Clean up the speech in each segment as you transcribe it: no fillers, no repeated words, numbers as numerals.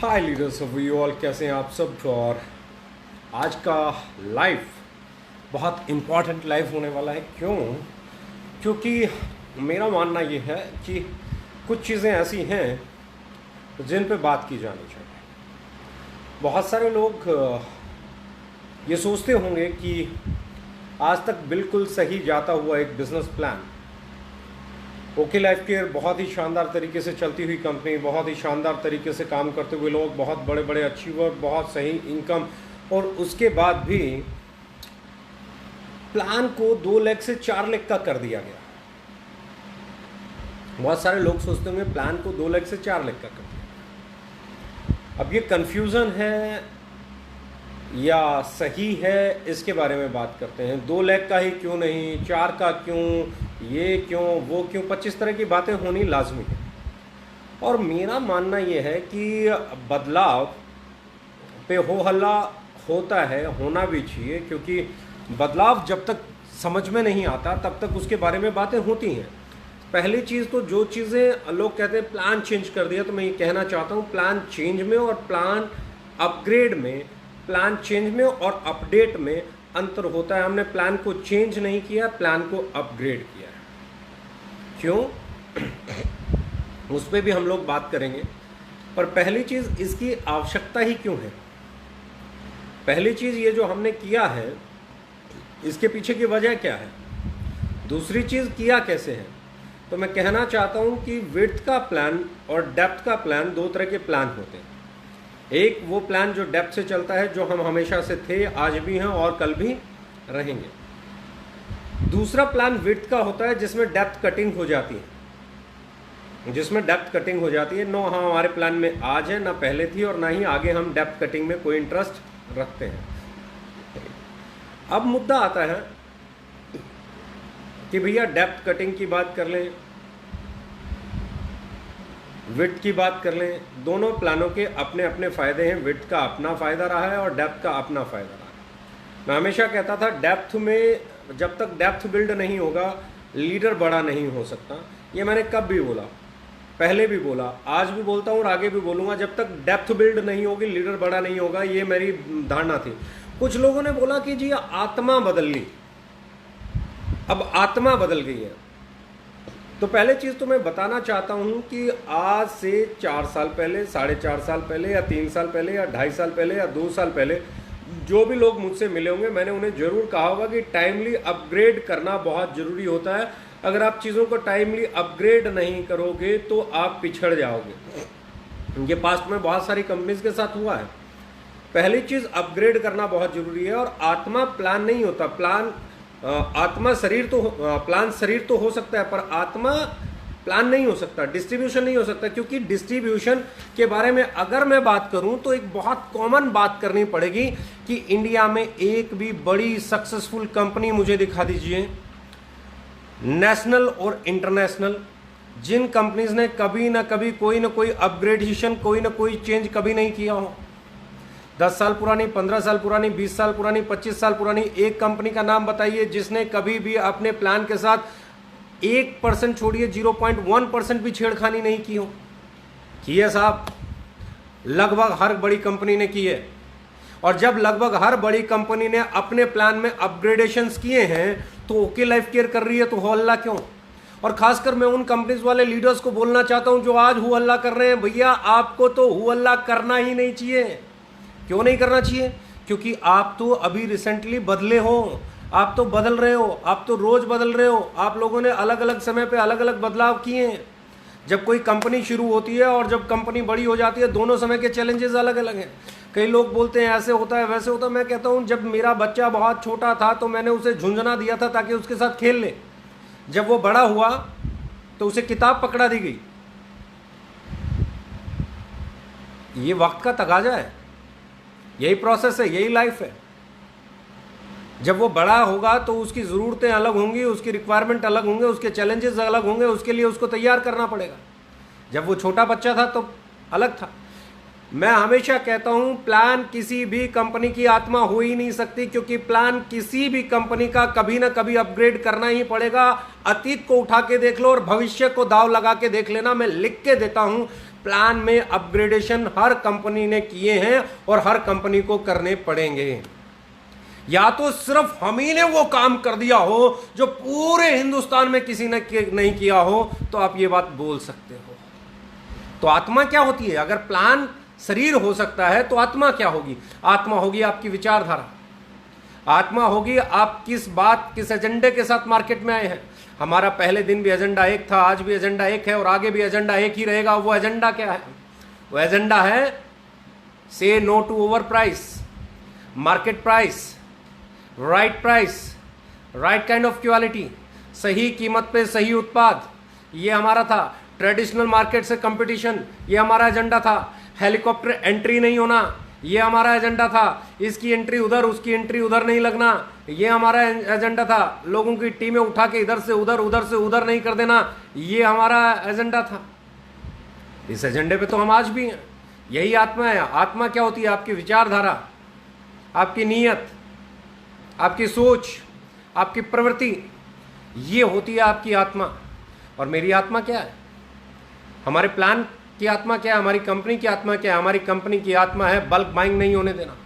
Hi leaders of you all, कैसे हैं आप सब। और आज का लाइफ बहुत इम्पॉर्टेंट लाइफ होने वाला है। क्योंकि मेरा मानना ये है कि कुछ चीज़ें ऐसी हैं जिन पे बात की जानी चाहिए। बहुत सारे लोग ये सोचते होंगे कि आज तक बिल्कुल सही जाता हुआ एक business plan, okay life care बहुत ही शानदार तरीके से चलती हुई कंपनी, बहुत ही शानदार तरीके से काम करते हुए लोग, बहुत बड़े बड़े अचीवर, बहुत सही इनकम, और उसके बाद भी प्लान को 2 लाख से 4 लाख का कर दिया गया। बहुत सारे लोग सोचते होंगे प्लान को 2 लाख से 4 लाख का कर दिया। अब ये कंफ्यूजन है या सही है, इसके बारे में बात करते हैं। 2 लाख का ही क्यों नहीं, 4 का क्यों, ये क्यों, वो क्यों, 25 तरह की बातें होनी लाजमी है। और मेरा मानना ये है कि बदलाव पे हो हल्ला होता है, होना भी चाहिए, क्योंकि बदलाव जब तक समझ में नहीं आता तब तक उसके बारे में बातें होती हैं। पहली चीज़ तो जो चीज़ें लोग कहते हैं प्लान चेंज कर दिया, तो मैं ये कहना चाहता हूँ प्लान चेंज में और प्लान अपग्रेड में, प्लान चेंज में और अपडेट में अंतर होता है। हमने प्लान को चेंज नहीं किया, प्लान को अपग्रेड किया है। क्यों, उस पर भी हम लोग बात करेंगे। पर पहली चीज़, इसकी आवश्यकता ही क्यों है। पहली चीज़, ये जो हमने किया है इसके पीछे की वजह क्या है। दूसरी चीज़, किया कैसे है। तो मैं कहना चाहता हूँ कि विड्थ का प्लान और डेप्थ का प्लान, 2 तरह के प्लान होते हैं। एक वो प्लान जो डेप्थ से चलता है, जो हम हमेशा से थे, आज भी हैं और कल भी रहेंगे। दूसरा प्लान विड्थ का होता है जिसमें डेप्थ कटिंग हो जाती है, जिसमें डेप्थ कटिंग हो जाती है। नो, हाँ, हमारे प्लान में आज है, ना पहले थी और ना ही आगे हम डेप्थ कटिंग में कोई इंटरेस्ट रखते हैं। अब मुद्दा आता है कि भैया डेप्थ कटिंग की बात कर लें, विड्थ की बात कर लें, दोनों प्लानों के अपने अपने फ़ायदे हैं। विड्थ का अपना फ़ायदा रहा है और डेप्थ का अपना फ़ायदा रहा है। मैं हमेशा कहता था डेप्थ में, जब तक डेप्थ बिल्ड नहीं होगा लीडर बड़ा नहीं हो सकता। ये मैंने कब भी बोला, पहले भी बोला, आज भी बोलता हूँ और आगे भी बोलूँगा। जब तक डेप्थ बिल्ड नहीं होगी लीडर बड़ा नहीं होगा, ये मेरी धारणा थी। कुछ लोगों ने बोला कि जी आत्मा बदल ली, अब आत्मा बदल गई है। तो पहले चीज़ तो मैं बताना चाहता हूँ कि आज से 4 साल पहले, 4.5 साल पहले, या 3 साल पहले, या 2.5 साल पहले, या 2 साल पहले जो भी लोग मुझसे मिले होंगे, मैंने उन्हें ज़रूर कहा होगा कि टाइमली अपग्रेड करना बहुत ज़रूरी होता है। अगर आप चीज़ों को टाइमली अपग्रेड नहीं करोगे तो आप पिछड़ जाओगे। ये पास्ट में बहुत सारी कंपनीज के साथ हुआ है। पहली चीज़, अपग्रेड करना बहुत ज़रूरी है। और आत्मा प्लान नहीं होता। प्लान आत्मा शरीर तो, प्लान शरीर तो हो सकता है, पर आत्मा प्लान नहीं हो सकता, डिस्ट्रीब्यूशन नहीं हो सकता। क्योंकि डिस्ट्रीब्यूशन के बारे में अगर मैं बात करूं तो एक बहुत कॉमन बात करनी पड़ेगी कि इंडिया में एक भी बड़ी सक्सेसफुल कंपनी मुझे दिखा दीजिए, नेशनल और इंटरनेशनल, जिन कंपनीज ने कभी ना कभी कोई ना कोई अपग्रेडेशन, कोई ना कोई चेंज कभी नहीं किया हो। 10 साल पुरानी, 15 साल पुरानी, 20 साल पुरानी, 25 साल पुरानी एक कंपनी का नाम बताइए जिसने कभी भी अपने प्लान के साथ 1% छोड़िए, 0.1% भी छेड़खानी नहीं की हो। की है साहब, लगभग हर बड़ी कंपनी ने की है। और जब लगभग हर बड़ी कंपनी ने अपने प्लान में अपग्रेडेशंस किए हैं तो ओके लाइफ केयर कर रही है, तो हो हल्ला क्यों। और खासकर मैं उन कंपनीज वाले लीडर्स को बोलना चाहता हूं जो आज हो हल्ला कर रहे हैं, भैया आपको तो हो हल्ला करना ही नहीं चाहिए। क्यों नहीं करना चाहिए? क्योंकि आप तो अभी रिसेंटली बदले हो, आप तो बदल रहे हो, आप तो रोज बदल रहे हो। आप लोगों ने अलग अलग समय पे अलग अलग बदलाव किए हैं। जब कोई कंपनी शुरू होती है और जब कंपनी बड़ी हो जाती है, दोनों समय के चैलेंजेस अलग अलग हैं। कई लोग बोलते हैं ऐसे होता है, वैसे होता है। मैं कहता हूँ जब मेरा बच्चा बहुत छोटा था तो मैंने उसे झुंझुना दिया था ताकि उसके साथ खेल ले। जब वो बड़ा हुआ तो उसे किताब पकड़ा दी गई। ये वक्त का तकाजा है, यही प्रोसेस है, यही लाइफ है। जब वो बड़ा होगा तो उसकी ज़रूरतें अलग होंगी, उसकी रिक्वायरमेंट अलग होंगे, उसके चैलेंजेस अलग होंगे, उसके लिए उसको तैयार करना पड़ेगा। जब वो छोटा बच्चा था तो अलग था। मैं हमेशा कहता हूं प्लान किसी भी कंपनी की आत्मा हो ही नहीं सकती, क्योंकि प्लान किसी भी कंपनी का कभी ना कभी अपग्रेड करना ही पड़ेगा। अतीत को उठा के देख लो और भविष्य को दाव लगा के देख लेना। मैं लिख के देता हूं प्लान में अपग्रेडेशन हर कंपनी ने किए हैं और हर कंपनी को करने पड़ेंगे। या तो सिर्फ हम ही ने वो काम कर दिया हो जो पूरे हिंदुस्तान में किसी ने नहीं किया हो, तो आप ये बात बोल सकते हो। तो आत्मा क्या होती है? अगर प्लान शरीर हो सकता है तो आत्मा क्या होगी? आत्मा होगी आपकी विचारधारा। आत्मा होगी आप किस बात, किस एजेंडे के साथ मार्केट में आए हैं। हमारा पहले दिन भी एजेंडा एक था, आज भी एजेंडा एक है और आगे भी एजेंडा एक ही रहेगा। वो एजेंडा क्या है? वो एजेंडा है say no to over price, market price, right price, right kind of quality, सही कीमत पे सही उत्पाद, ये हमारा था। ट्रेडिशनल मार्केट से कंपटीशन, ये हमारा एजेंडा था। हेलीकॉप्टर एंट्री नहीं होना, ये हमारा एजेंडा था। इसकी एंट्री उधर, उसकी एंट्री उधर नहीं लगना, ये हमारा एजेंडा था। लोगों की टीमें उठा के इधर से उधर, उधर से उधर नहीं कर देना, ये हमारा एजेंडा था। इस एजेंडे पे तो हम आज भी हैं। यही आत्मा है। आत्मा क्या होती है? आपकी विचारधारा, आपकी नीयत, आपकी सोच, आपकी प्रवृत्ति, ये होती है आपकी आत्मा। और मेरी आत्मा क्या है? हमारे प्लान की आत्मा क्या है? हमारी कंपनी की आत्मा क्या है? हमारी कंपनी की आत्मा है बल्क बाइंग नहीं होने देना।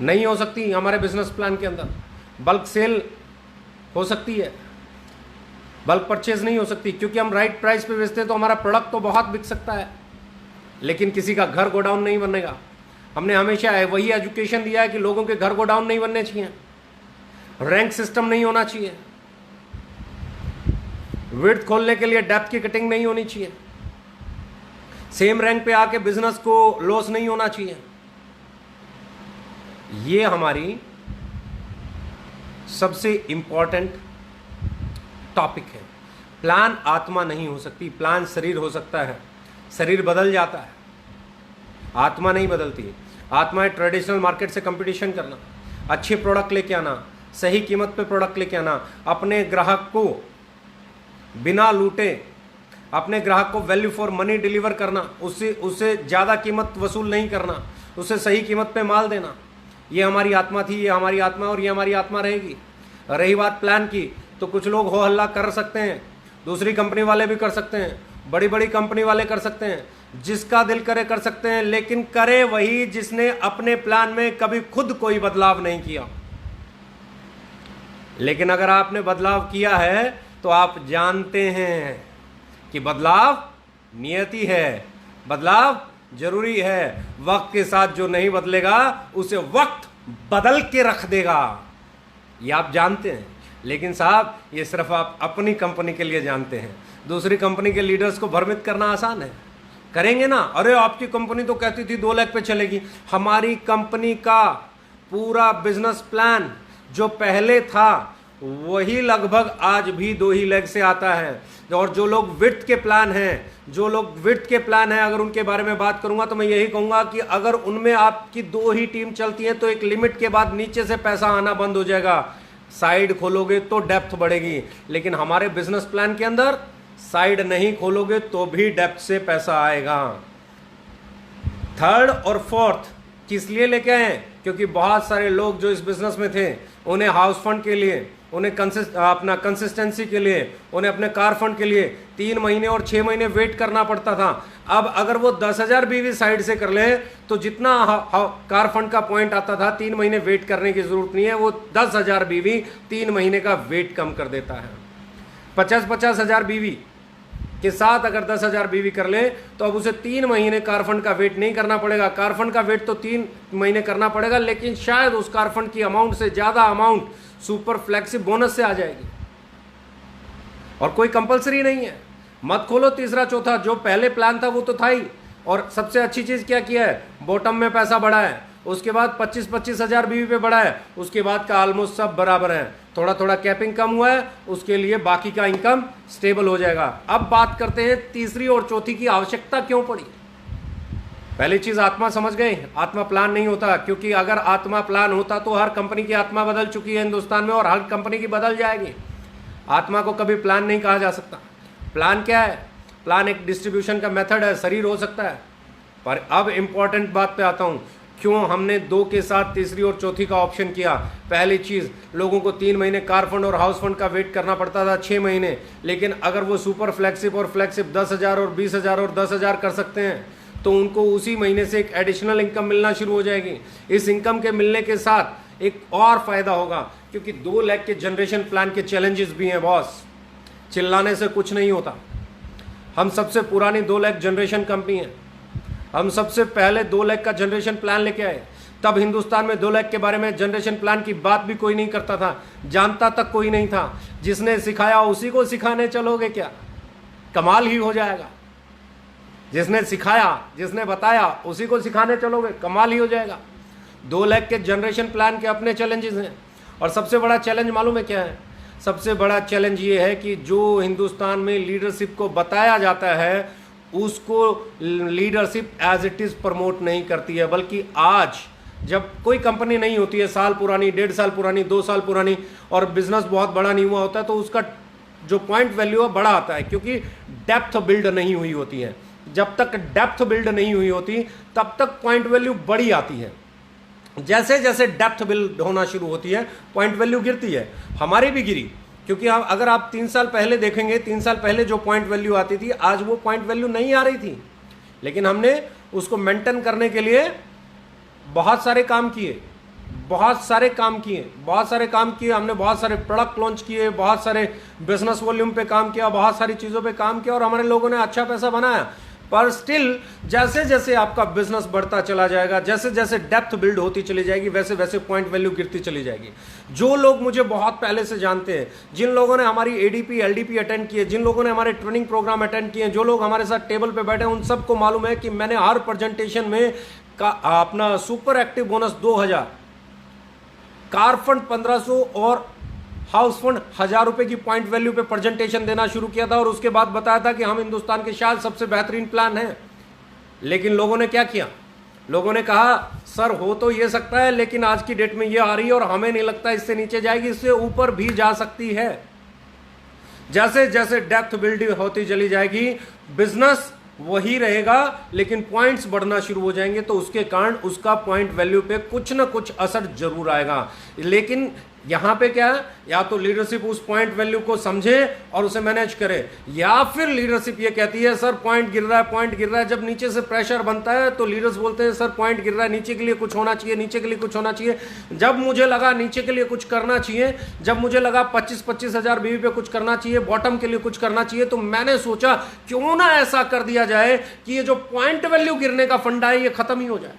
नहीं हो सकती हमारे बिजनेस प्लान के अंदर। बल्क सेल हो सकती है, बल्क परचेज नहीं हो सकती, क्योंकि हम राइट प्राइस पे बेचते हैं तो हमारा प्रोडक्ट तो बहुत बिक सकता है, लेकिन किसी का घर गोडाउन नहीं बनेगा। हमने हमेशा वही एजुकेशन दिया है कि लोगों के घर गोडाउन नहीं बनने चाहिए, रैंक सिस्टम नहीं होना चाहिए, विड्थ खोलने के लिए डेप्थ की कटिंग नहीं होनी चाहिए, सेम रैंक पे आके बिजनेस को लॉस नहीं होना चाहिए। ये हमारी सबसे इंपॉर्टेंट टॉपिक है। प्लान आत्मा नहीं हो सकती, प्लान शरीर हो सकता है। शरीर बदल जाता है, आत्मा नहीं बदलती। आत्मा है ट्रेडिशनल मार्केट से कंपटीशन करना, अच्छे प्रोडक्ट लेके आना, सही कीमत पे प्रोडक्ट लेके आना, अपने ग्राहक को बिना लूटे, अपने ग्राहक को वैल्यू फॉर मनी डिलीवर करना, उससे ज़्यादा कीमत वसूल नहीं करना, उसे सही कीमत पे माल देना। ये हमारी आत्मा थी, ये हमारी आत्मा और ये हमारी आत्मा रहेगी। रही बात प्लान की, तो कुछ लोग हो हल्ला कर सकते हैं, दूसरी कंपनी वाले भी कर सकते हैं, बड़ी बड़ी कंपनी वाले कर सकते हैं, जिसका दिल करे कर सकते हैं, लेकिन करे वही जिसने अपने प्लान में कभी खुद कोई बदलाव नहीं किया। लेकिन अगर आपने बदलाव किया है तो आप जानते हैं कि बदलाव नियति है, बदलाव जरूरी है। वक्त के साथ जो नहीं बदलेगा उसे वक्त बदल के रख देगा, ये आप जानते हैं। लेकिन साहब ये सिर्फ आप अपनी कंपनी के लिए जानते हैं, दूसरी कंपनी के लीडर्स को भ्रमित करना आसान है। करेंगे ना, अरे आपकी कंपनी तो कहती थी 2 लाख पे चलेगी। हमारी कंपनी का पूरा बिजनेस प्लान जो पहले था वही लगभग आज भी 2 ही लेग से आता है। और जो लोग विड्थ के प्लान हैं, अगर उनके बारे में बात करूंगा तो मैं यही कहूंगा कि अगर उनमें आपकी 2 ही टीम चलती है तो एक लिमिट के बाद नीचे से पैसा आना बंद हो जाएगा। साइड खोलोगे तो डेप्थ बढ़ेगी, लेकिन हमारे बिजनेस प्लान के अंदर साइड नहीं खोलोगे तो भी डेप्थ से पैसा आएगा। 3rd और 4th किस लिए लेके आए? क्योंकि बहुत सारे लोग जो इस बिजनेस में थे, उन्हें हाउस फंड के लिए, उन्हें अपना कंसिस्टेंसी के लिए, उन्हें अपने कार फंड के लिए 3 महीने और 6 महीने वेट करना पड़ता था। अब अगर वो 10,000 बीवी साइड से कर ले तो जितना कार फंड का पॉइंट आता था 3 महीने वेट करने की जरूरत नहीं है, वो 10,000 बीवी 3 महीने का वेट कम कर देता है। 50,000 बीवी के साथ अगर 10,000 बीवी कर ले तो अब उसे 3 महीने कार फंड का वेट नहीं करना पड़ेगा। कार फंड का वेट तो 3 महीने करना पड़ेगा, लेकिन शायद उस कार फंड की अमाउंट से ज़्यादा अमाउंट सुपर फ्लैक्सी बोनस से आ जाएगी। और कोई कंपलसरी नहीं है, मत खोलो 3रा 4था। जो पहले प्लान था वो तो था ही। और सबसे अच्छी चीज़ क्या किया है? बॉटम में पैसा बढ़ा है, उसके बाद 25,000 बीवी पे बढ़ा है, उसके बाद का ऑलमोस्ट सब बराबर है। थोड़ा थोड़ा कैपिंग कम हुआ है, उसके लिए बाकी का इनकम स्टेबल हो जाएगा। अब बात करते हैं 3री और 4थी की आवश्यकता क्यों पड़ी। पहली चीज आत्मा समझ गए, आत्मा प्लान नहीं होता, क्योंकि अगर आत्मा प्लान होता तो हर कंपनी की आत्मा बदल चुकी है हिंदुस्तान में और हर कंपनी की बदल जाएगी। आत्मा को कभी प्लान नहीं कहा जा सकता। प्लान क्या है? प्लान एक डिस्ट्रीब्यूशन का मेथड है, शरीर हो सकता है। पर अब इंपॉर्टेंट बात पे आता हूं, क्यों हमने 2 के साथ तीसरी और चौथी का ऑप्शन किया? पहली चीज़, लोगों को 3 महीने कार फंड और हाउस फंड का वेट करना पड़ता था 6 महीने, लेकिन अगर वो सुपर फ्लैगशिप और फ्लैगशिप 10,000 और 20,000 और 10,000 कर सकते हैं तो उनको उसी महीने से एक एडिशनल इनकम मिलना शुरू हो जाएगी। इस इनकम के मिलने के साथ एक और फायदा होगा, क्योंकि 2 लाख के जनरेशन प्लान के चैलेंजेस भी हैं बॉस। चिल्लाने से कुछ नहीं होता। हम सबसे पुरानी 2 लाख जनरेशन कंपनी है। हम सबसे पहले 2 लाख का जनरेशन प्लान लेके आए। तब हिंदुस्तान में 2 लाख के बारे में जनरेशन प्लान की बात भी कोई नहीं करता था, जानता तक कोई नहीं था। जिसने सिखाया उसी को सिखाने चलोगे क्या? कमाल ही हो जाएगा। जिसने सिखाया, जिसने बताया, उसी को सिखाने चलोगे, कमाल ही हो जाएगा। 2 लाख के जनरेशन प्लान के अपने चैलेंजेस हैं। और सबसे बड़ा चैलेंज मालूम है क्या है? सबसे बड़ा चैलेंज ये है कि जो हिंदुस्तान में लीडरशिप को बताया जाता है उसको leadership as it is promote नहीं करती है। बल्कि आज जब कोई कंपनी नहीं होती है, साल पुरानी, 1.5 साल पुरानी, 2 साल पुरानी, और बिजनेस बहुत बड़ा नहीं हुआ होता है, तो उसका जो पॉइंट वैल्यू है बड़ा आता है, क्योंकि डेप्थ बिल्ड नहीं हुई होती है। जब तक डेप्थ बिल्ड नहीं हुई होती तब तक पॉइंट वैल्यू बड़ी आती है। जैसे जैसे डेप्थ बिल्ड होना शुरू होती है पॉइंट वैल्यू गिरती है। हमारी भी गिरी, क्योंकि अगर आप 3 साल पहले देखेंगे, 3 साल पहले जो पॉइंट वैल्यू आती थी आज वो पॉइंट वैल्यू नहीं आ रही थी, लेकिन हमने उसको मेंटेन करने के लिए बहुत सारे काम किए, बहुत सारे काम किए। हमने बहुत सारे प्रोडक्ट लॉन्च किए, बहुत सारे बिजनेस वॉल्यूम पे काम किया, बहुत सारी चीज़ों पे काम किया, और हमारे लोगों ने अच्छा पैसा बनाया। पर स्टिल जैसे जैसे आपका बिजनेस बढ़ता चला जाएगा, जैसे जैसे डेप्थ बिल्ड होती चली जाएगी, वैसे वैसे पॉइंट वैल्यू गिरती चली जाएगी। जो लोग मुझे बहुत पहले से जानते हैं, जिन लोगों ने हमारी एडीपी एलडीपी अटेंड किए, जिन लोगों ने हमारे ट्रेनिंग प्रोग्राम अटेंड किए, जो लोग हमारे साथ टेबल पे बैठे हैं, उन सबको मालूम है कि मैंने हर प्रेजेंटेशन में अपना super active bonus 2000, car fund 1500 और हाउस फंड 1000 रुपए की पॉइंट वैल्यू पे प्रेजेंटेशन देना शुरू किया था, और उसके बाद बताया था कि हम हिंदुस्तान के शायद सबसे बेहतरीन प्लान है। लेकिन लोगों ने क्या किया? लोगों ने कहा सर हो तो ये सकता है, लेकिन आज की डेट में ये आ रही है और हमें नहीं लगता इससे नीचे जाएगी, इससे ऊपर भी जा सकती है। जैसे जैसे डेप्थ बिल्ड होती चली जाएगी, बिजनेस वही रहेगा लेकिन पॉइंट्स बढ़ना शुरू हो जाएंगे, तो उसके कारण उसका पॉइंट वैल्यू पे कुछ ना कुछ असर जरूर आएगा। लेकिन यहां पे क्या है, या तो लीडरशिप उस पॉइंट वैल्यू को समझे और उसे मैनेज करे, या फिर लीडरशिप ये कहती है सर पॉइंट गिर रहा है, पॉइंट गिर रहा है। जब नीचे से प्रेशर बनता है तो लीडर्स बोलते हैं सर पॉइंट गिर रहा है, नीचे के लिए कुछ होना चाहिए, नीचे के लिए कुछ होना चाहिए। जब मुझे लगा नीचे के लिए कुछ करना चाहिए, जब मुझे लगा 25-25 हजार बीवी पे कुछ करना चाहिए, बॉटम के लिए कुछ करना चाहिए, तो मैंने सोचा क्यों ना ऐसा कर दिया जाए कि ये जो पॉइंट वैल्यू गिरने का फंडा है ये खत्म ही हो जाए।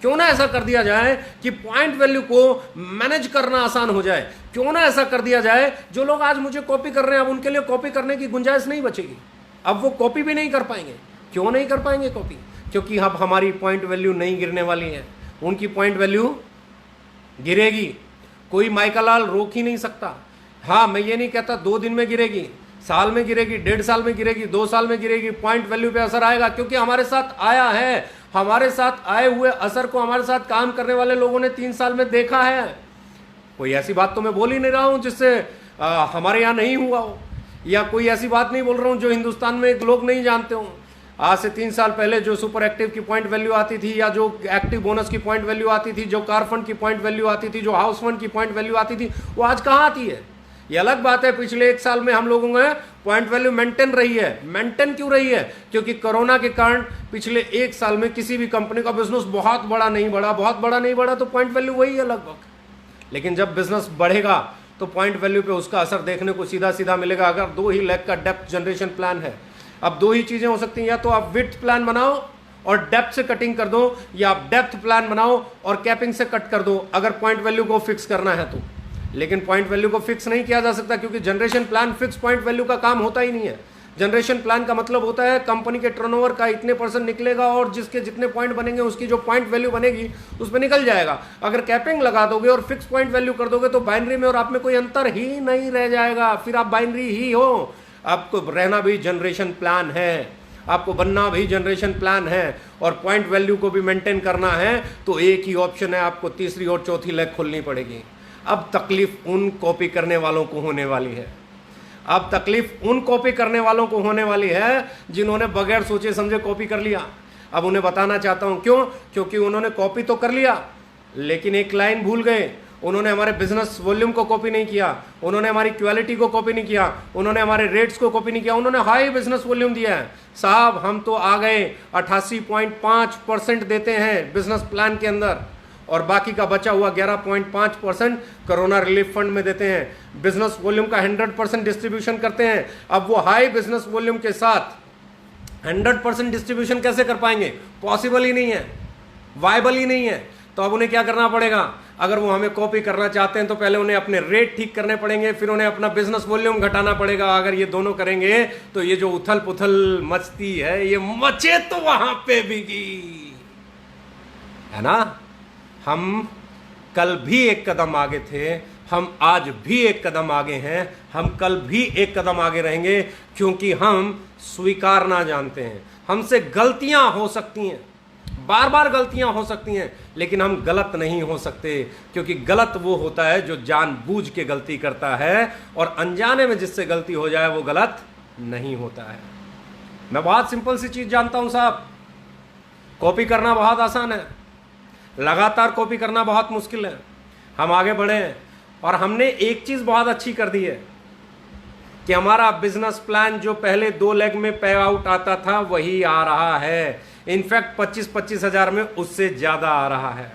क्यों ना ऐसा कर दिया जाए कि पॉइंट वैल्यू को मैनेज करना आसान हो जाए। क्यों ना ऐसा कर दिया जाए, जो लोग आज मुझे कॉपी कर रहे हैं अब उनके लिए कॉपी करने की गुंजाइश नहीं बचेगी, अब वो कॉपी भी नहीं कर पाएंगे। क्यों नहीं कर पाएंगे कॉपी? क्योंकि अब हमारी पॉइंट वैल्यू नहीं गिरने वाली है, उनकी पॉइंट वैल्यू गिरेगी। कोई माइकालाल रोक ही नहीं सकता। हाँ, मैं ये नहीं कहता 2 दिन में गिरेगी, साल में गिरेगी, 1.5 साल में गिरेगी, 2 साल में गिरेगी, पॉइंट वैल्यू पे असर आएगा, क्योंकि हमारे साथ आया है। हमारे साथ आए हुए असर को हमारे साथ काम करने वाले लोगों ने 3 साल में देखा है। कोई ऐसी बात तो मैं बोल ही नहीं रहा हूं जिससे हमारे यहां नहीं हुआ हो, या कोई ऐसी बात नहीं बोल रहा हूं जो हिंदुस्तान में लोग नहीं जानते हों। आज से 3 साल पहले जो सुपर एक्टिव की पॉइंट वैल्यू आती थी, या जो एक्टिव बोनस की पॉइंट वैल्यू आती थी, जो कार फंड की पॉइंट वैल्यू आती थी, जो हाउस फंड की पॉइंट वैल्यू आती थी, वो आज कहां आती है? ये अलग बात है। पिछले 1 साल में हम लोगों में पॉइंट वैल्यू मेंटेन रही है। मेंटेन क्यों रही है? क्योंकि कोरोना के कारण पिछले 1 साल में किसी भी कंपनी का बिजनेस बहुत बड़ा नहीं बढ़ा, तो पॉइंट वैल्यू वही है लगभग। लेकिन जब बिजनेस बढ़ेगा तो पॉइंट वैल्यू पे उसका असर देखने को सीधा सीधा मिलेगा। अगर 2 ही लाख का डेप्थ जनरेशन प्लान है, अब 2 ही चीजें हो सकती हैं, या तो आप विड्थ प्लान बनाओ और डेप्थ से कटिंग कर दो, या आप डेप्थ प्लान बनाओ और कैपिंग से कट कर दो, अगर पॉइंट वैल्यू को फिक्स करना है तो। लेकिन पॉइंट वैल्यू को फिक्स नहीं किया जा सकता, क्योंकि generation plan fix point value का काम होता ही नहीं है। जनरेशन प्लान का मतलब होता है कंपनी के टर्नओवर का इतने % निकलेगा और जिसके जितने पॉइंट बनेंगे उसकी जो पॉइंट वैल्यू बनेगी उस पर निकल जाएगा। अगर कैपिंग लगा दोगे और फिक्स पॉइंट वैल्यू कर दोगे तो बाइनरी में और आप में कोई अंतर ही नहीं रह जाएगा, फिर आप बाइनरी ही हो। आपको रहना भी जनरेशन प्लान है, आपको बनना भी जनरेशन प्लान है, और पॉइंट वैल्यू को भी मेंटेन करना है, तो एक ही ऑप्शन है, आपको तीसरी और चौथी लेग खोलनी पड़ेगी। अब तकलीफ उन कॉपी करने वालों को होने वाली है, अब तकलीफ उन कॉपी करने वालों को होने वाली है जिन्होंने बगैर सोचे समझे कॉपी कर लिया। अब उन्हें बताना चाहता हूं क्यों, क्योंकि उन्होंने कॉपी तो कर लिया लेकिन एक लाइन भूल गए। उन्होंने हमारे बिजनेस वॉल्यूम को कॉपी नहीं किया, उन्होंने हमारी क्वालिटी को कॉपी नहीं किया, उन्होंने हमारे रेट्स को कॉपी नहीं किया, उन्होंने हाई बिजनेस वॉल्यूम दिया है। साहब हम तो आ गए 88.5% देते हैं बिजनेस प्लान के अंदर और बाकी का बचा हुआ 11.5% कोरोना रिलीफ फंड में देते हैं। बिजनेस वॉल्यूम का 100% डिस्ट्रीब्यूशन करते हैं। अब वो हाई बिजनेस वॉल्यूम के साथ 100% डिस्ट्रीब्यूशन कैसे कर पाएंगे? पॉसिबल ही नहीं है, वायबल ही नहीं है। तो अब उन्हें क्या करना पड़ेगा? अगर वो हमें कॉपी करना चाहते हैं तो पहले उन्हें अपने रेट ठीक करने पड़ेंगे, फिर उन्हें अपना बिजनेस वॉल्यूम घटाना पड़ेगा। अगर ये दोनों करेंगे तो ये जो उथल पुथल मचती है ये मचे तो वहां पे बिगी, है ना। हम कल भी एक कदम आगे थे, हम आज भी एक कदम आगे हैं, हम कल भी एक कदम आगे रहेंगे, क्योंकि हम स्वीकार ना जानते हैं। हमसे गलतियां हो सकती हैं, बार बार गलतियां हो सकती हैं, लेकिन हम गलत नहीं हो सकते, क्योंकि गलत वो होता है जो जानबूझ के गलती करता है, और अनजाने में जिससे गलती हो जाए वो गलत नहीं होता है। मैं बहुत सिंपल सी चीज जानता हूं साहब, कॉपी करना बहुत आसान है, लगातार कॉपी करना बहुत मुश्किल है। हम आगे बढ़े हैं और हमने एक चीज बहुत अच्छी कर दी है कि हमारा बिजनेस प्लान जो पहले 2 लेग में पे आउट आता था वही आ रहा है। इनफैक्ट 25-25 हजार में उससे ज्यादा आ रहा है।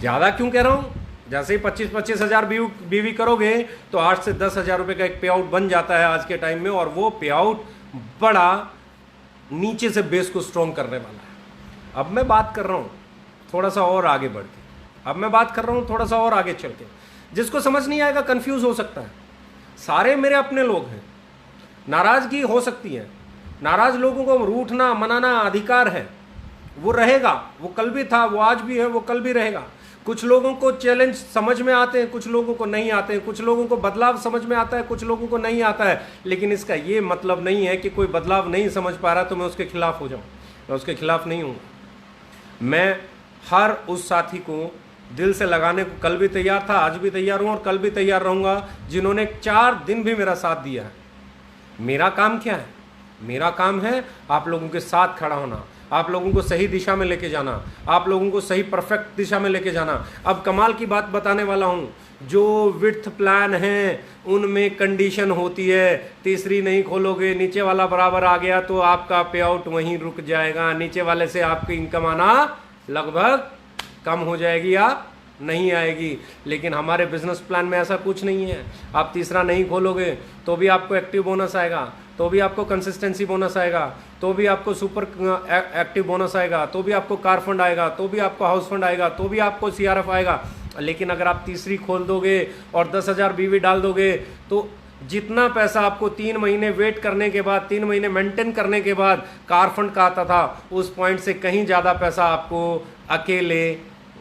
ज्यादा क्यों कह रहा हूं? जैसे ही 25-25 हजार बीवी करोगे तो 8 से 10 हजार रुपए का एक पे आउट बन जाता है आज के टाइम में, और वो पे आउट बड़ा नीचे से बेस को स्ट्रॉन्ग करने वाला है। अब मैं बात कर रहा हूं थोड़ा सा और आगे बढ़ के, अब मैं बात कर रहा हूं थोड़ा सा और आगे चल के। जिसको समझ नहीं आएगा कंफ्यूज हो सकता है। सारे मेरे अपने लोग हैं, नाराजगी हो सकती है, नाराज लोगों को रूठना मनाना अधिकार है, वो रहेगा, वो कल भी था, वो आज भी है, वो कल भी रहेगा। कुछ लोगों को चैलेंज समझ में आते हैं, कुछ लोगों को नहीं आते हैं, कुछ लोगों को बदलाव समझ में आता है, कुछ लोगों को नहीं आता है। लेकिन इसका ये मतलब नहीं है कि कोई बदलाव नहीं समझ पा रहा तो मैं उसके खिलाफ हो जाऊं। मैं उसके खिलाफ नहीं हूं। मैं हर उस साथी को दिल से लगाने को कल भी तैयार था, आज भी तैयार हूं और कल भी तैयार रहूंगा, जिन्होंने 4 दिन भी मेरा साथ दिया है। मेरा काम क्या है? मेरा काम है आप लोगों के साथ खड़ा होना, आप लोगों को सही दिशा में लेके जाना, आप लोगों को सही परफेक्ट दिशा में लेके जाना। अब कमाल की बात बताने वाला हूं, जो विड्थ प्लान है उनमें कंडीशन होती है, तीसरी नहीं खोलोगे, नीचे वाला बराबर आ गया तो आपका पे आउट वहीं रुक जाएगा, नीचे वाले से आपकी इनकम आना लगभग कम हो जाएगी या नहीं आएगी। लेकिन हमारे बिजनेस प्लान में ऐसा कुछ नहीं है। आप तीसरा नहीं खोलोगे तो भी आपको एक्टिव बोनस आएगा, तो भी आपको कंसिस्टेंसी बोनस आएगा, तो भी आपको सुपर एक्टिव बोनस आएगा, तो भी आपको कार फंड आएगा, तो भी आपको हाउस फंड आएगा, तो भी आपको सीआरएफ आएगा। लेकिन अगर आप तीसरी खोल दोगे और 10,000 बीवी डाल दोगे तो जितना पैसा आपको 3 महीने वेट करने के बाद, 3 महीने मेंटेन करने के बाद कार फंड का आता था, उस पॉइंट से कहीं ज़्यादा पैसा आपको अकेले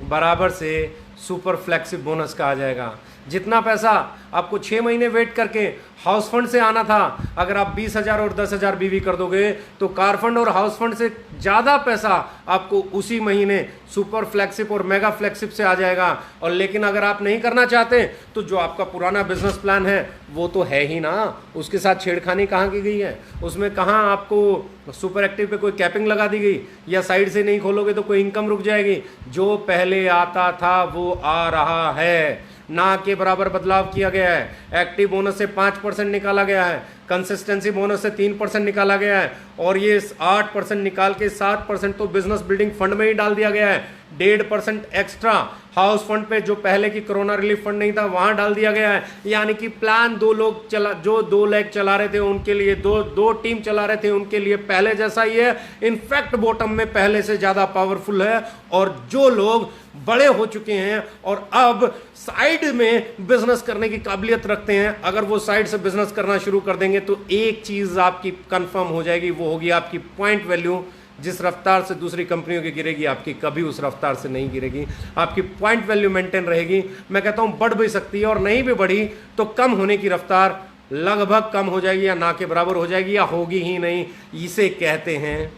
बराबर से सुपर फ्लेक्सिब बोनस का आ जाएगा। जितना पैसा आपको 6 महीने वेट करके हाउस फंड से आना था, अगर आप 20,000 और 10,000 बीवी कर दोगे तो कार फंड और हाउस फंड से ज़्यादा पैसा आपको उसी महीने सुपर फ्लैगशिप और मेगा फ्लैगशिप से आ जाएगा। और लेकिन अगर आप नहीं करना चाहते तो जो आपका पुराना बिजनेस प्लान है वो तो है ही ना, उसके साथ छेड़खानी कहाँ की गई है? उसमें कहाँ आपको सुपर एक्टिव पे कोई कैपिंग लगा दी गई, या साइड से नहीं खोलोगे तो कोई इनकम रुक जाएगी? जो पहले आता था वो आ रहा है, ना के बराबर बदलाव किया गया है। एक्टिव बोनस से 5% निकाला गया है, कंसिस्टेंसी बोनस से 3% निकाला गया है, और ये 8% निकाल के 7% तो बिजनेस बिल्डिंग फंड में ही डाल दिया गया है। 1.5% एक्स्ट्रा हाउस फंड पे, जो पहले की कोरोना रिलीफ फंड नहीं था, वहां डाल दिया गया है। यानी कि प्लान 2 लेग चला रहे थे उनके लिए, दो टीम चला रहे थे उनके लिए पहले जैसा ही है, इनफैक्ट बॉटम में पहले से ज्यादा पावरफुल है। और जो लोग बड़े हो चुके हैं और अब साइड में बिजनेस करने की काबिलियत रखते हैं, अगर वो साइड से बिजनेस करना शुरू कर देंगे तो एक चीज आपकी कंफर्म हो जाएगी, वो होगी आपकी पॉइंट वैल्यू। जिस रफ्तार से दूसरी कंपनियों की गिरेगी, आपकी कभी उस रफ्तार से नहीं गिरेगी। आपकी पॉइंट वैल्यू मेंटेन रहेगी। मैं कहता हूं बढ़ भी सकती है, और नहीं भी बढ़ी तो कम होने की रफ्तार लगभग कम हो जाएगी, या ना के बराबर हो जाएगी, या होगी ही नहीं। इसे कहते हैं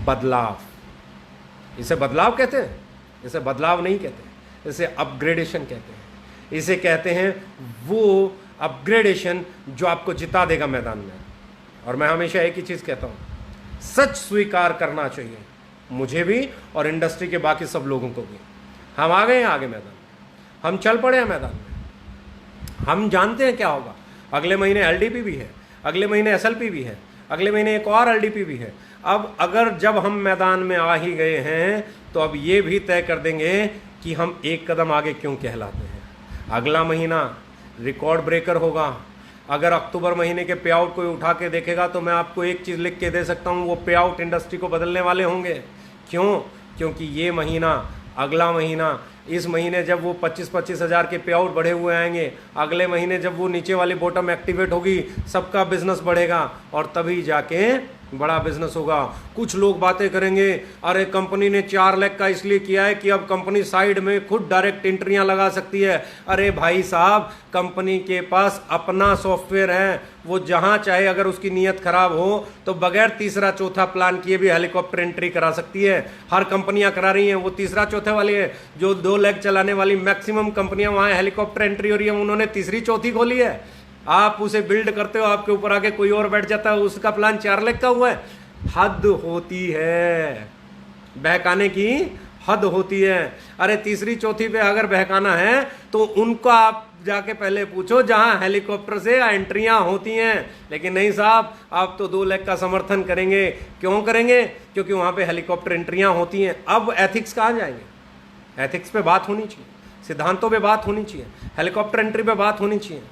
बदलाव। इसे बदलाव कहते हैं, इसे बदलाव नहीं कहते, इसे अपग्रेडेशन कहते हैं। इसे कहते हैं वो अपग्रेडेशन जो आपको जिता देगा मैदान में। और मैं हमेशा एक ही चीज कहता हूं, सच स्वीकार करना चाहिए, मुझे भी और इंडस्ट्री के बाकी सब लोगों को भी। हम आ गए हैं आगे मैदान में, हम चल पड़े हैं मैदान में, हम जानते हैं क्या होगा। अगले महीने एलडीपी भी है, अगले महीने एसएलपी भी है, अगले महीने एक और एलडीपी भी है। अब अगर जब हम मैदान में आ ही गए हैं तो अब ये भी तय कर देंगे कि हम एक कदम आगे क्यों कहलाते हैं। अगला महीना रिकॉर्ड ब्रेकर होगा। अगर अक्टूबर महीने के पे आउट कोई उठा के देखेगा तो मैं आपको एक चीज़ लिख के दे सकता हूँ, वो पे आउट इंडस्ट्री को बदलने वाले होंगे। क्यों? क्योंकि ये महीना, अगला महीना, इस महीने जब वो 25-25 हज़ार के पे आउट बढ़े हुए आएंगे, अगले महीने जब वो नीचे वाली बॉटम एक्टिवेट होगी, सबका बिजनेस बढ़ेगा और तभी जाके बड़ा बिजनेस होगा। कुछ लोग बातें करेंगे, अरे कंपनी ने 4 लाख का इसलिए किया है कि अब कंपनी साइड में खुद डायरेक्ट एंट्रियां लगा सकती है। अरे भाई साहब, कंपनी के पास अपना सॉफ्टवेयर है, वो जहां चाहे अगर उसकी नीयत खराब हो तो बगैर तीसरा चौथा प्लान किए भी हेलीकॉप्टर एंट्री करा सकती है। हर कंपनियां करा रही हैं, वो तीसरा चौथे वाली है। जो 2 लाख चलाने वाली मैक्सिमम कंपनियां, वहां हेलीकॉप्टर एंट्री हो रही है, उन्होंने तीसरी चौथी खोली है। आप उसे बिल्ड करते हो, आपके ऊपर आके कोई और बैठ जाता है, उसका प्लान 4 लाख का हुआ है। हद होती है, बहकाने की हद होती है। अरे तीसरी चौथी पे अगर बहकाना है तो उनको आप जाके पहले पूछो जहां हेलीकॉप्टर से एंट्रियां होती हैं। लेकिन नहीं साहब, आप तो 2 लाख का समर्थन करेंगे। क्यों करेंगे? क्योंकि वहां पे हेलीकॉप्टर एंट्रियां होती हैं। अब एथिक्स कहाँ जाएंगे? एथिक्स पे बात होनी चाहिए, सिद्धांतों पे बात होनी चाहिए, हेलीकॉप्टर एंट्री पे बात होनी चाहिए,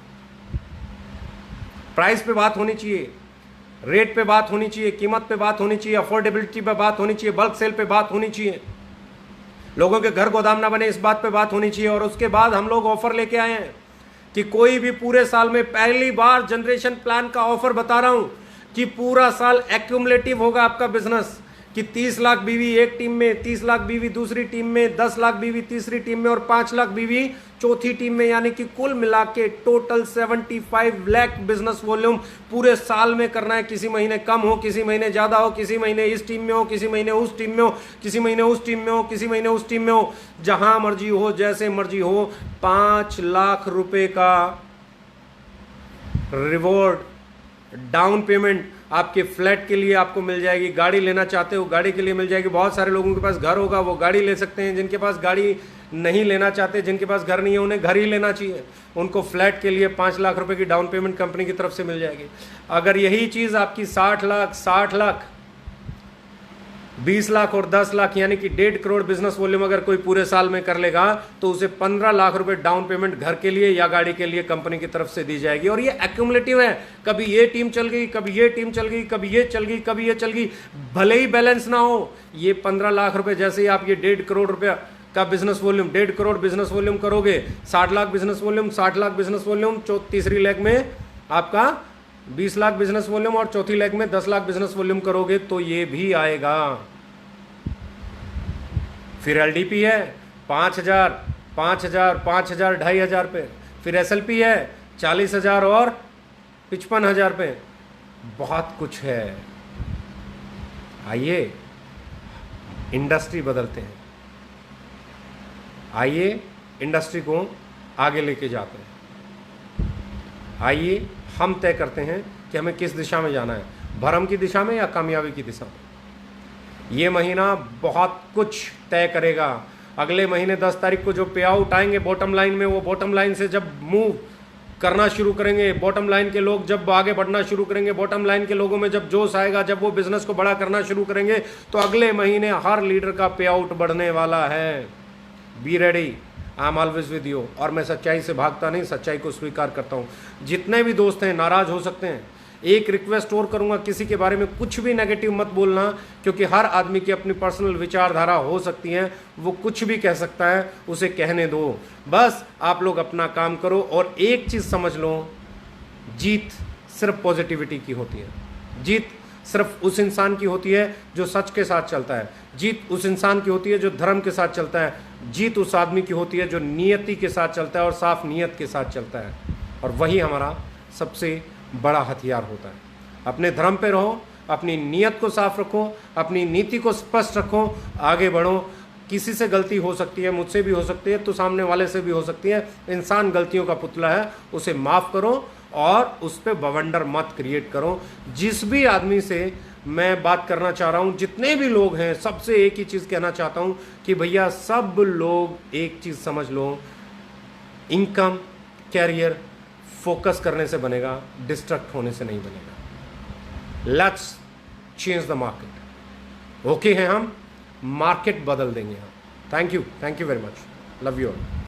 प्राइस पे बात होनी चाहिए, रेट पे बात होनी चाहिए, कीमत पे बात होनी चाहिए, अफोर्डेबिलिटी पे बात होनी चाहिए, बल्क सेल पे बात होनी चाहिए, लोगों के घर गोदाम ना बने इस बात पे बात होनी चाहिए। और उसके बाद हम लोग ऑफर लेके आए हैं कि कोई भी पूरे साल में पहली बार जनरेशन प्लान का ऑफर बता रहा हूं कि पूरा साल एक्यूमुलेटिव होगा आपका बिजनेस, कि 30 लाख बीवी एक टीम में, 30 लाख बीवी दूसरी टीम में, 10 लाख बीवी तीसरी टीम में और 5 लाख बीवी चौथी टीम में, यानी कि कुल मिला के टोटल 75 लाख बिजनेस वॉल्यूम पूरे साल में करना है। किसी महीने कम हो, किसी महीने ज्यादा हो, किसी महीने इस टीम में हो, किसी महीने उस टीम में हो, किसी महीने उस टीम में हो, किसी महीने उस टीम में हो, जहां मर्जी हो, जैसे मर्जी हो। 5 लाख रुपए का रिवॉर्ड डाउन पेमेंट आपके फ्लैट के लिए आपको मिल जाएगी। गाड़ी लेना चाहते हो, गाड़ी के लिए मिल जाएगी। बहुत सारे लोगों के पास घर होगा, वो गाड़ी ले सकते हैं। जिनके पास गाड़ी नहीं लेना चाहते, जिनके पास घर नहीं है, उन्हें घर ही लेना चाहिए। उनको फ्लैट के लिए 5 लाख रुपए की डाउन पेमेंट कंपनी की तरफ से मिल जाएगी। अगर यही चीज़ आपकी 60 लाख, 60 लाख, 20 लाख और 10 लाख, यानी कि 1.5 करोड़ बिजनेस वॉल्यूम अगर कोई पूरे साल में कर लेगा तो उसे 15 लाख रुपए डाउन पेमेंट घर के लिए या गाड़ी के लिए कंपनी की तरफ से दी जाएगी। और ये एक्यूमुलेटिव है, कभी ये टीम चल गई, कभी ये टीम चल गई, कभी ये चल गई, कभी ये चल गई, भले ही बैलेंस ना हो। ये 15 लाख रुपए, जैसे ही आप ये 1.5 करोड़ रुपया का business volume, 1.5 crore business volume करोगे, 60 lakh business volume, 60 lakh business volume, तीसरी लेग में आपका 20 लाख बिजनेस वॉल्यूम और चौथी लेग में 10 लाख बिजनेस वॉल्यूम करोगे तो ये भी आएगा। फिर एलडीपी है 5,000, 5,000, 5,000, 2,500 पे। फिर एसएलपी है 40,000 और 55,000 पे। बहुत कुछ है। आइए इंडस्ट्री बदलते हैं, आइए इंडस्ट्री को आगे लेके जाते हैं। आइए हम तय करते हैं कि हमें किस दिशा में जाना है, भरम की दिशा में या कामयाबी की दिशा में। ये महीना बहुत कुछ तय करेगा। अगले महीने 10 तारीख को जो पे आउट आएंगे बॉटम लाइन में, वो बॉटम लाइन से जब मूव करना शुरू करेंगे, बॉटम लाइन के लोग जब आगे बढ़ना शुरू करेंगे, बॉटम लाइन के लोगों में जब जोश आएगा, जब वो बिजनेस को बड़ा करना शुरू करेंगे, तो अगले महीने हर लीडर का पे आउट बढ़ने वाला है। Be ready, I am always with you. और मैं सच्चाई से भागता नहीं, सच्चाई को स्वीकार करता हूँ। जितने भी दोस्त हैं नाराज हो सकते हैं, एक रिक्वेस्ट और करूंगा, किसी के बारे में कुछ भी नेगेटिव मत बोलना, क्योंकि हर आदमी की अपनी पर्सनल विचारधारा हो सकती है, वो कुछ भी कह सकता है, उसे कहने दो। बस आप लोग अपना काम करो और एक चीज़ समझ लो, जीत सिर्फ पॉजिटिविटी की होती है। जीत सिर्फ उस इंसान की होती है जो सच के साथ चलता है। जीत उस इंसान की होती है जो धर्म के साथ चलता है। जीत उस आदमी की होती है जो नियति के साथ चलता है और साफ नियत के साथ चलता है। और वही हमारा सबसे बड़ा हथियार होता है। अपने धर्म पे रहो, अपनी नियत को साफ रखो, अपनी नीति को स्पष्ट रखो, आगे बढ़ो। किसी से गलती हो सकती है, मुझसे भी हो सकती है, तो सामने वाले से भी हो सकती है। इंसान गलतियों का पुतला है, उसे माफ़ करो और उस पर बवंडर मत क्रिएट करो। जिस भी आदमी से मैं बात करना चाह रहा हूं जितने भी लोग हैं, सबसे एक ही चीज़ कहना चाहता हूं कि भैया सब लोग एक चीज़ समझ लो, इनकम कैरियर फोकस करने से बनेगा, डिस्ट्रैक्ट होने से नहीं बनेगा। Let's change the market. Okay हैं हम, मार्केट बदल देंगे हम। Thank you very much, love you all.